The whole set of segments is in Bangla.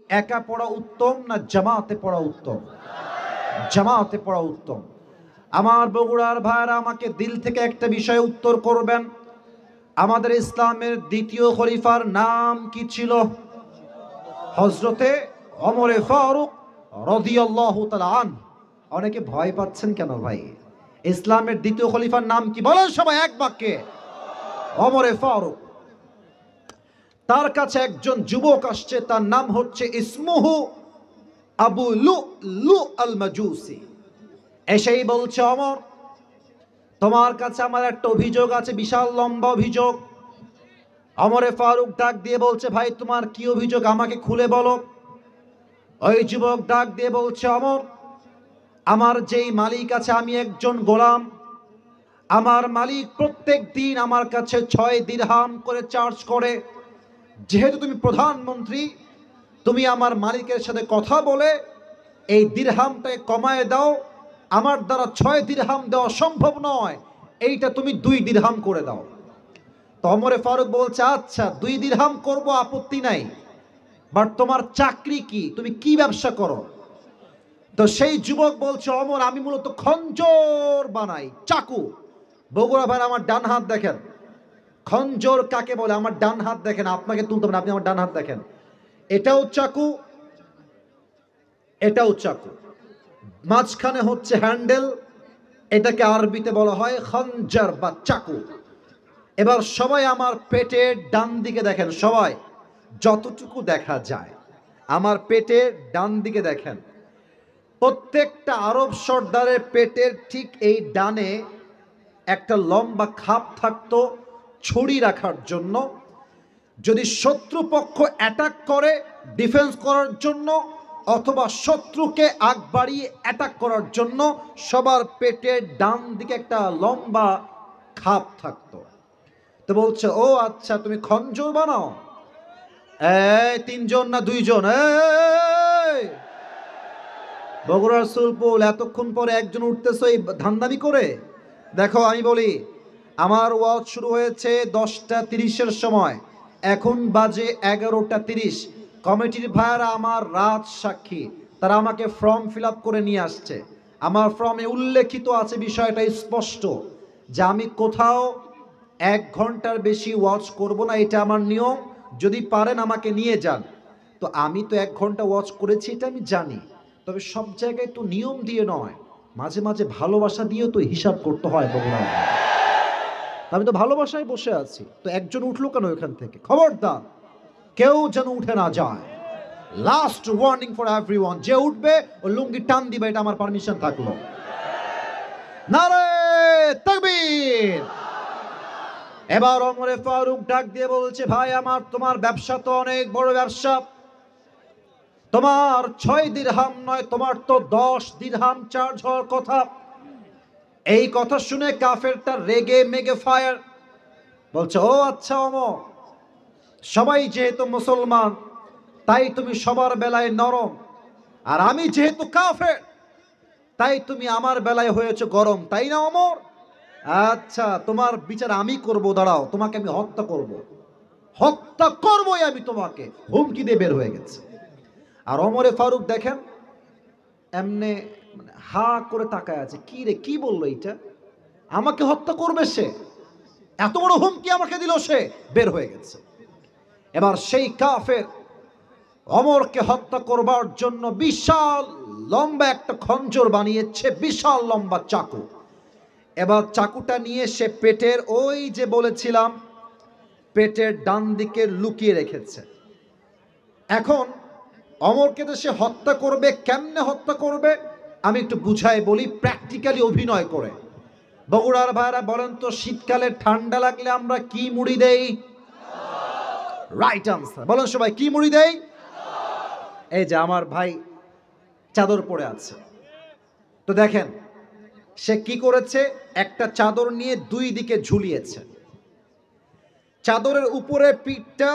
একা পড়া উত্তম না জামাতে পড়া উত্তম? জামাতে পড়া উত্তম। আমার বগুড়ার ভাইরা আমাকে দিল থেকে একটা বিষয়ে উত্তর করবেন, আমাদের ইসলামের দ্বিতীয় খলিফার নাম কি ছিল? হযরতে ওমরে ফারুক রাদিয়াল্লাহু তাআলা আনহু। অনেকে ভয় পাচ্ছেন কেন ভাই? ইসলামের দ্বিতীয় খলিফার নাম কি বলেন সবাই এক বাক্যে? ওমরে ফারুক। তার কাছে একজন যুবক আসছে, তার নাম হচ্ছে ইসমুহু আবু লু আল মাজুসি। এসেই বলছে, ওমর, তোমার কাছে আমার একটা অভিযোগ আছে, বিশাল লম্বা অভিযোগ। ওমরে ফারুক ডাক দিয়ে বলছে, ভাই তোমার কি অভিযোগ, আমাকে খুলে বলো। ওই যুবক ডাক দিয়ে বলছে, ওমর, আমার যেই মালিক আছে, আমি একজন গোলাম, আমার মালিক প্রত্যেক দিন আমার কাছে 6 দিরহাম করে চার্জ করে। যেহেতু তুমি প্রধানমন্ত্রী, তুমি আমার মালিকের সাথে কথা বলে এই দিরহামটাকে কমায় দাও। আমার দ্বারা 6 দিরহাম দেওয়া সম্ভব নয়, এইটা তুমি 2 দিরহাম করে দাও। তো ওমরে ফারুক বলছে, আচ্ছা 2 দিরহাম করব, আপত্তি নাই, বাট তোমার চাকরি কি, তুমি কি ব্যবসা করো? তো সেই যুবক বলছে, ওমর, আমি মূলত খঞ্জর বানাই, চাকু। বগুড়া ভাই আমার ডান হাত দেখেন, খঞ্জর কাকে বলে আমার ডান হাত দেখেন, আপনাকে তুলতে হবে না, আপনি আমার ডান হাত দেখেন, এটাও চাকু, এটাও চাকু, মাঝখানে হচ্ছে হ্যান্ডেল, এটাকে আরবিতে বলা হয় খঞ্জর বা চাকু। এবার সবাই আমার পেটের ডান দিকে দেখেন, সবাই যতটুকু দেখা যায় আমার পেটের ডান দিকে দেখেন। প্রত্যেকটা আরব সর্দারের পেটের ঠিক এই ডানে একটা লম্বা খাপ থাকতো ছুরি রাখার জন্য, যদি শত্রুপক্ষ অ্যাটাক করে ডিফেন্স করার জন্য, অথবা শত্রুকে আগ বাড়িয়ে অ্যাটাক করার জন্য সবার পেটের ডান দিকে একটা লম্বা খাপ থাকতো। তো বলছে, ও আচ্ছা তুমি খঞ্জর বানাও? এই 3 জন না 2 জন? এই বগুড়ার সুলপুল, এতক্ষণ পরে একজন উঠতেছে এই ধান্দামি করে? দেখো আমি বলি, আমার ওয়াজ শুরু হয়েছে 10টা 30-এর সময়, এখন বাজে 11টা 30। কমিটির ভাইয়ারা আমার রাত সাক্ষী, তারা আমাকে ফর্ম ফিল আপ করে নিয়ে আসছে। আমার ফর্মে উল্লেখিত আছে বিষয়টা স্পষ্ট, যে আমি কোথাও 1 ঘন্টার বেশি ওয়াজ করব না, এটা আমার নিয়ম। যদি পারেন আমাকে নিয়ে যান। তো আমি তো 1 ঘন্টা ওয়াজ করেছি, এটা আমি জানি, তবে সব জায়গায় তো নিয়ম দিয়ে নয়, মাঝে মাঝে ভালোবাসা দিয়েও তো হিসাব করতে হয় ভগবান। আমি তো ভালোবাসায় বসে আছি, তো একজন উঠলো কেন এখান থেকে? খবরদার কেউ যেন উঠে না যায়। লাস্ট ওয়ার্নিং ফর এভরিওয়ান, যে উঠবে ও লুঙ্গি টান দিবে, এটা আমার পারমিশন থাকলো। নারে তাকবীর। এবার ওমরে ফারুক ডাক দিয়ে বলছে, ভাই আমার, তোমার ব্যবসা তো অনেক বড় ব্যবসা, তোমার 6 দিরহাম নয়, তোমার তো 10 দিরহাম চার্জ হওয়ার কথা। এই কথা শুনে কাফেরটা রেগে মেগে ফায়ার, বলছে, ও আচ্ছা ওমর, সবাই যেহেতু মুসলমান তাই তুমি সবার বেলায় নরম, আর আমি যেহেতু কাফের তাই তুমি আমার বেলায় হয়েছে গরম, তাই না ওমর? আচ্ছা তোমার বিচার আমি করব, দাঁড়াও, তোমাকে আমি হত্যা করব, হত্যা করবই আমি তোমাকে, হুমকি দিয়ে বের হয়ে গেছে। আর ওমরে ফারুক দেখেন এমনে হা করে তাকায় আছে, কি রে, কি বললো এইটা, আমাকে হত্যা করবে সে, এত বড় হুমকি আমাকে দিল সে, বের হয়ে গেছে। এবার সেই কাফের ওমরকে হত্যা করবার জন্য বিশাল লম্বা একটা খঞ্জর বানিয়েছে, বিশাল লম্বা চাকু। এবার চাকুটা নিয়ে সে পেটের, ওই যে বলেছিলাম পেটের ডান দিকে লুকিয়ে রেখেছে। এখন ওমরকে তো সে হত্যা করবে, কেমনে হত্যা করবে আমি একটু বুঝাই বলি, প্র্যাকটিক্যালি অভিনয় করে। বগুড়ার ভাইরা বলেন তো, শীতকালে ঠান্ডা লাগলে আমরা কি মুড়ি দেই? রাইট আনসার, বলেন সবাই, কি মুড়ি দেই? এই যে আমার ভাই চাদর পরে আছে, তো দেখেন সে কি করেছে, একটা চাদর নিয়ে 2 দিকে ঝুলিয়েছে, চাদরের উপরে পিঠটা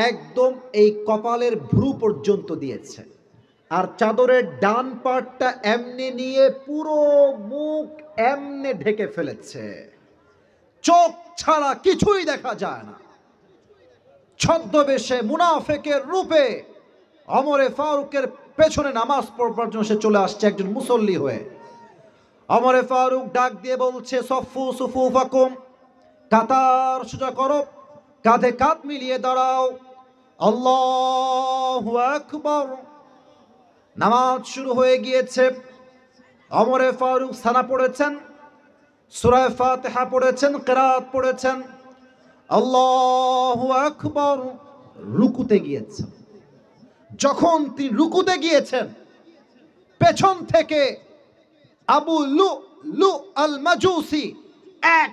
একদম এই কপালের ভ্রু পর্যন্ত দিয়েছে, আর চাদরের ডান পাটটা এমনি নিয়ে পুরো মুখ এমনে ঢেকে ফেলেছে, চোখ ছাড়া কিছুই দেখা যায় না। ছদ্মবেশে মুনাফেকের রূপে ওমরে ফারুকের পেছনে নামাজ পড়বার জন্য সে চলে আসছে একজন মুসল্লি হয়ে। ওমরে ফারুক ডাক দিয়ে বলছে, সফু সুফুফাকুম, কাতার সোজা করো, কাঁধে কাঁধ মিলিয়ে দাঁড়াও, আল্লাহু আকবার। নামাজ শুরু হয়ে গিয়েছে। ওমরে ফারুক সানা পড়েছেন, সূরা ফাতিহা পড়েছেন, কিরাত পড়েছেন, আল্লাহু আকবার। রুকুতে গিয়েছেন। যখন তিনি রুকুতে গিয়েছেন, পেছন থেকে আবু লু আল মাজুসি এক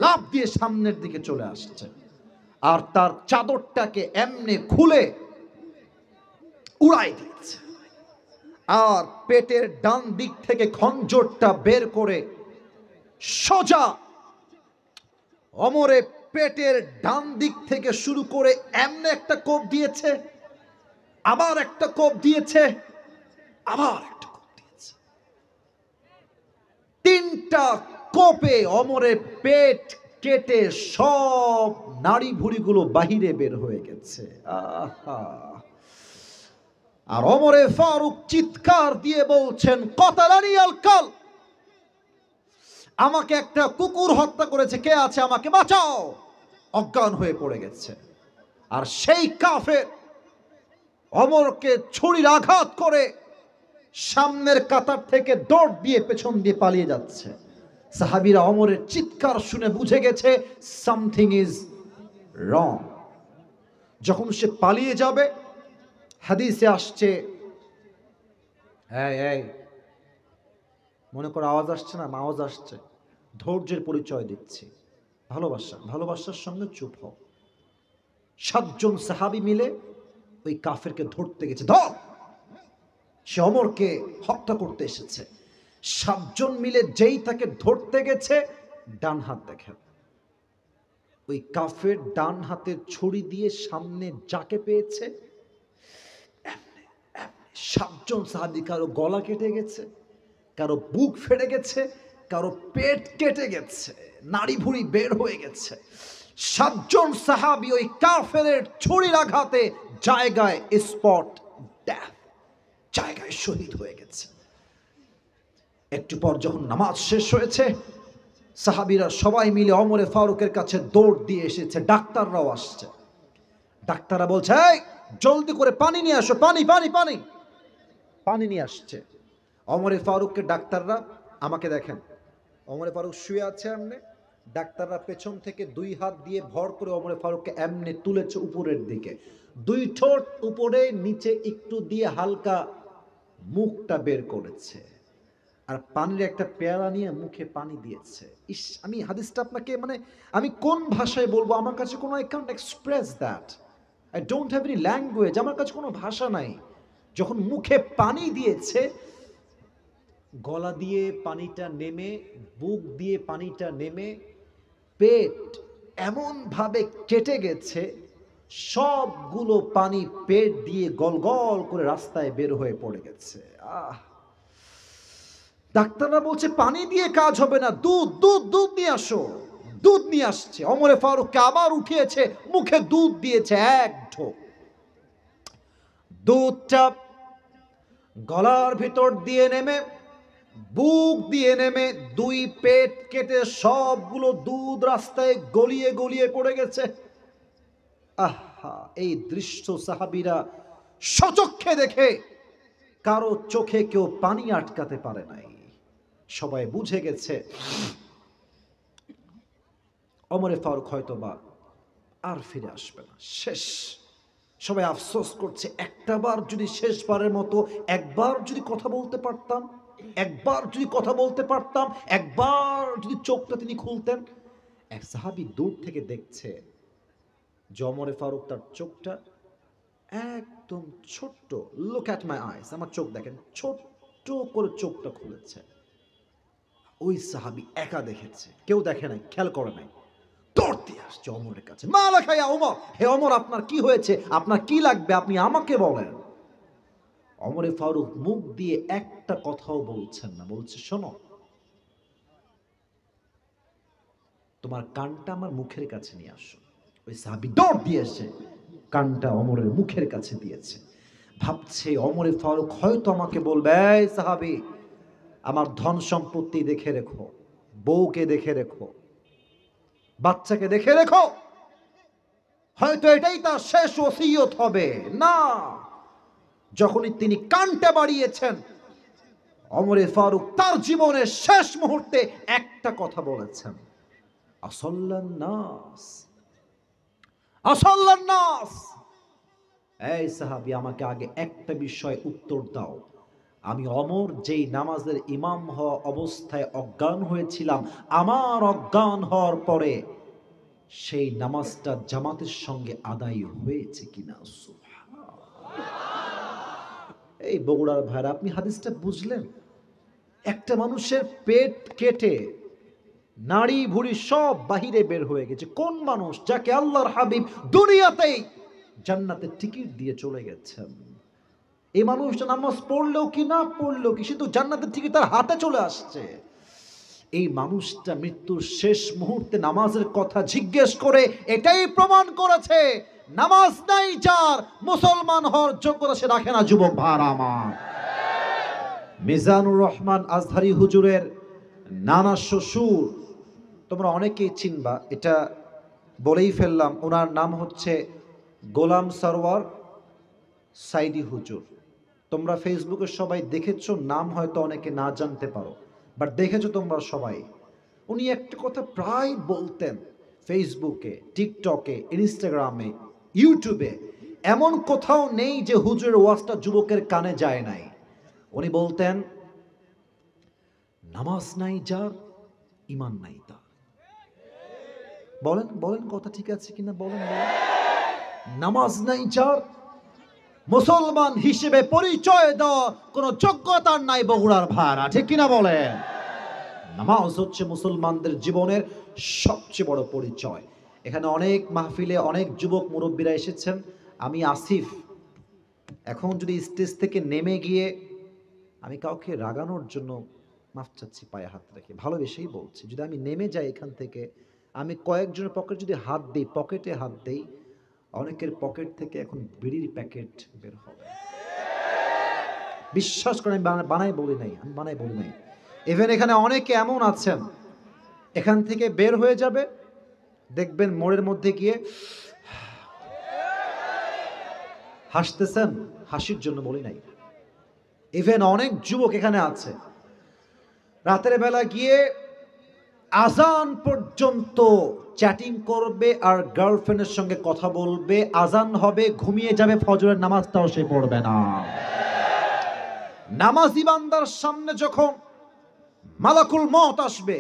লাফ দিয়ে সামনের দিকে চলে আসছে, আর তার চাদরটাকে এমনি খুলে উড়াই দিয়েছে, আর পেটের ডান দিক থেকে খঞ্জরটা বের করে সোজা ওমরে পেটের ডান দিক থেকে শুরু করে এমনি একটা কোপ দিয়েছে, আবার একটা কোপ দিয়েছে, আবার একটা কোপ দিয়েছে। তিনটা কোপে ওমরের পেট কেটে সব নাড়ি ভুড়িগুলো বাহিরে বের হয়ে গেছে। আহা! আর ওমরে ফারুক চিৎকার দিয়ে বলছেন, কতালানি আল কাল, আমাকে একটা কুকুর হত্যা করেছে, কে আছে আমাকে বাঁচাও। অজ্ঞান হয়ে পড়ে গেছে। আর সেই কাফের ওমরকে ছুরির আঘাত করে সামনের কাতার থেকে দৌড় দিয়ে পেছন দিয়ে পালিয়ে যাচ্ছে। সাহাবীরা ওমরের চিৎকার শুনে বুঝে গেছে সামথিং ইজ রং। যখন সে পালিয়ে যাবে, হাদিসে আসছে, এই মনে করো আওয়াজ আসছে না, আওয়াজ আসছে, ধৈর্যের পরিচয় দিচ্ছি, ভালোবাসার সঙ্গে চুপ হও। 7 জন সাহাবী মিলে ওই কাফেরকে ধরতে গেছে। ধর, সে ওমরকে হত্যা করতে এসেছে। 7 জন মিলে যেই তাকে ধরতে গেছে, ডান হাত দেখেন, ওই কাফের ডান হাতের ছুরি দিয়ে সামনে যাকে পেয়েছে 7 জন সাহাবী, কারো গলা কেটে গেছে, কারো বুক ফেটে গেছে, কারো পেট কেটে গেছে, নাড়ি ভুড়ি বের হয়ে গেছে। 7 জন সাহাবী ওই কাফেরের ছুরির আঘাতে জায়গায় স্পট ডেথ, জায়গায় শহীদ হয়ে গেছে। একটু পর যখন নামাজ শেষ হয়েছে, সাহাবীরা সবাই মিলে ওমরে ফারুকের কাছে দৌড় দিয়ে এসেছে। ডাক্তাররাও আসছে। ডাক্তাররা বলছে, এই জলদি করে পানি নিয়ে আসো, পানি নিয়ে আসছে। ওমরে ফারুককে ডাক্তাররা, আমাকে দেখেন, ওমরে ফারুক শুয়ে আছে এমনি, ডাক্তাররা পেছন থেকে 2 হাত দিয়ে ভর করে ওমরে ফারুককে এমনি তুলেছে উপরের দিকে, 2 ঠোঁট উপরে, নিচে একটু দিয়ে হালকা মুখটা বের করেছে, আর পানির একটা পেয়ালা নিয়ে মুখে পানি দিয়েছে। ইস, আমি হাদিসটা আপনাকে আমি কোন ভাষায় বলবো, আমার কাছে কোনো, I can't express that, I don't have any language, আমার কাছে কোনো ভাষা নাই। যখন মুখে পানি দিয়েছে, গলা দিয়ে পানিটা নেমে, বুক দিয়ে পানিটা নেমে, পেট এমন ভাবে কেটে গেছে, সবগুলো পানি পেট দিয়ে গল গল করে রাস্তায় বের হয়ে পড়ে গেছে। ডাক্তাররা বলছে পানি দিয়ে কাজ হবে না, দুধ নিয়ে আসো। দুধ নিয়ে আসছে। ওমরে ফারুককে আবার উঠিয়েছে, মুখে দুধ দিয়েছে 1 ঢোক। দুধটা গলার ভিতর দিয়ে নেমে, বুক দিয়ে নেমে, 2 পেট কেটে সবগুলো দুধ রাস্তায় গলিয়ে গলিয়ে পড়ে গেছে। আহা! এই দৃশ্য সাহাবীরা সচক্ষে দেখে কারো চোখে কেউ পানি আটকাতে পারে নাই। সবাই বুঝে গেছে ওমরে ফারুক হয়তোবা আর ফিরে আসবে না, শেষ। সবাই আফসোস করছে, একটাবার যদি, শেষবারের মতো একবার যদি কথা বলতে পারতাম, একবার যদি চোখটা তিনি খুলতেন। এক সাহাবী দূর থেকে দেখছে যে ওমরে ফারুক তার চোখটা একদম ছোট্ট, লুক অ্যাট মাই আইস, আমার চোখ দেখেন, ছোট্ট করে চোখটা খুলেছে। ওই সাহাবী একা দেখেছে, কেউ দেখে নাই, খেয়াল করে নাই। দৌড়তে আসছে ওমরের কাছে, মালাকা ইয়া ওমর, হে ওমর, আপনার কি হয়েছে, আপনার কি লাগবে, আপনি আমাকে বলেন। ওমরে ফারুক মুখ দিয়ে একটা কথাও বলছেন না, বলছে, শোনো, তোমার কানটা আমার মুখের কাছে নিয়ে আসো। ওই সাহাবী দৌড় দিয়ে এসে কানটা ওমরের মুখের কাছে দিয়েছে। ভাবছে ওমর ফারুক হয়তো আমাকে বলবে, এই সাহাবী, আমার ধন সম্পত্তি দেখে রেখো, বউকে দেখে রেখো, বাচ্চাকে দেখে রেখো, হয়তো এটাই তার শেষ ওসিয়ত হবে। না, যখনই তিনি কানটা বাড়িয়েছেন, ওমর ফারুক তার জীবনের শেষ মুহূর্তে একটা কথা বলেছেন, আসাল্লান নাস, আসাল্লান নাস। এই সাহাবী, আমাকে আগে একটা বিষয় উত্তর দাও, আমি ওমর যেই নামাজের ইমাম হওয়া অবস্থায় অজ্ঞান হয়েছিলাম, আমার অজ্ঞান হওয়ার পরে সেই নামাজটা জামাতের সঙ্গে আদায় হয়েছে কিনা? এই বগুড়ার ভাইরা, আপনি হাদিসটা বুঝলেন? একটা মানুষের পেট কেটে নাড়ি ভুড়ি সব বাহিরে বের হয়ে গেছে। কোন মানুষ? যাকে আল্লাহর হাবিব দুনিয়াতেই জান্নাতের টিকিট দিয়ে চলে গেছেন। এই মানুষটা নামাজ পড়লেও কি না পড়লেও কি, সে তো জান্নাতের টিকিট তার হাতে চলে আসছে। এই মানুষটা মৃত্যুর শেষ মুহূর্তে নামাজের কথা জিজ্ঞেস করে এটাই প্রমাণ করেছে, নামাজ নাই যার, মুসলমান হওয়ার যোগ্যতা সে রাখে না। যুবক ভাইরা আমার, মিজানুর রহমান আজহারি হুজুরের নানা শ্বশুর তোমরা অনেকেই চিনবা, এটা বলেই ফেললাম। ওনার নাম হচ্ছে গোলাম সরওয়ার সাইদি হুজুর। তোমরা ফেসবুকে সবাই দেখেছো, নাম হয়তো অনেকে না জানতে পারো, বাট দেখেছো তোমরা সবাই। উনি একটা কথা প্রায় বলতেন ফেসবুকে, টিকটকে, ইনস্টাগ্রামে, ইউটিউবে, এমন কোথাও নেই যে হুজুরের ওয়াজটা যুবকের কানে যায় নাই। উনি বলতেন, নামাজ নাই যার, ঈমান নাই তার। বলেন বলেন, কথা ঠিক আছে কিনা বলেন বলেন। নামাজ নাই যার, মুসলমান হিসেবে পরিচয় দেওয়া কোনো যোগ্যতার নাই বগুড়ার ভাড়া, ঠিক কিনা বলেন? নামাজ হচ্ছে মুসলমানদের জীবনের সবচেয়ে বড় পরিচয়। এখানে অনেক মাহফিলে অনেক যুবক মুরব্বীরা এসেছেন। আমি আসিফ, এখন যদি স্টেজ থেকে নেমে গিয়ে, আমি কাউকে রাগানোর জন্য মাফ চাচ্ছি, পায়ে হাত রেখে ভালোবেসেই বলছি, যদি আমি নেমে যাই এখান থেকে, আমি কয়েকজনের পকেট যদি হাত দিই, পকেটে হাত দেই, অনেকের পকেট থেকে এখন বিড়ির প্যাকেট বের হবে। বিশ্বাস করেন, আমি বানাই বলি নাই, আমি বানাই বলি নাই। ইভেন এখানে অনেকে এমন আছেন, এখান থেকে বের হয়ে যাবে, দেখবেন মোড়ের মধ্যে গিয়ে হাসতেছেন, হাসির জন্য বলি নাই। ইভেন অনেক যুবক এখানে আছে, রাতের বেলা গিয়ে আজান পর্যন্ত চ্যাটিং করবে আর গার্লফ্রেন্ডের সঙ্গে কথা বলবে, আজান হবে ঘুমিয়ে যাবে, ফজরের নামাজটাও সে পড়বে না। নামাজি বান্দার সামনে যখন মালাকুল মউত আসবে,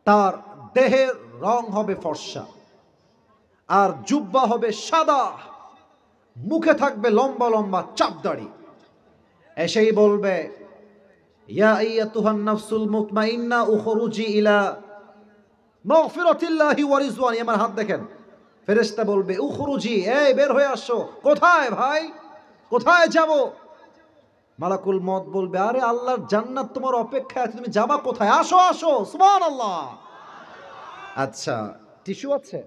তার দেহের রং হবে ফর্সা, আর জুব্বা হবে সাদা, মুখে থাকবে লম্বা লম্বা চাপ দাড়ি, এসেই বলবে, ইয়া আইয়াতুহান নাফসুল মুতমাইন্না উখরুজি ইলা মাগফিরাতিল্লাহি ওয়া রিজওয়ানি। আমার হাত দেখেন, ফেরেশতা বলবে উখরুজি, এই বের হয়ে আসো। কোথায় ভাই, কোথায় যাব? মালাকুল মউত বলবে, আরে আল্লাহর জান্নাত তোমার অপেক্ষায় আছে, তুমি যাবা কোথায়? আসো আসো, সুবহানাল্লাহ। আচ্ছা, টিস্যু আছে?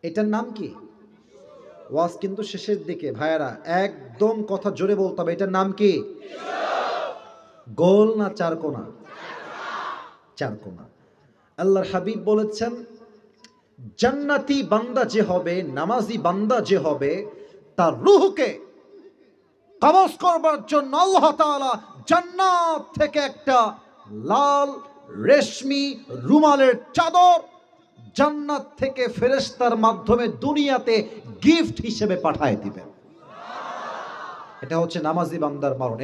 এটার নাম কি? ওয়াজ কিন্তু শেষের দিকে ভাইয়ারা, একদম কথা জোরে বলতে হবে। এটার নাম কি? গোল না চারকোনা? চারকোনা। আল্লাহর হাবিব বলেছেন, জান্নাতি বান্দা যে হবে, নামাজি বান্দা যে হবে, তার রূহকে কবজ করবার জন্য আল্লাহ তাআলা জান্নাত থেকে একটা লাল রেশমি রুমালের চাদর জান্নাত থেকে ফেরেশতার মাধ্যমে দুনিয়াতে গিফট হিসেবে পাঠায় দিবেন। এটা হচ্ছে নামাজি বান্দার মরণ।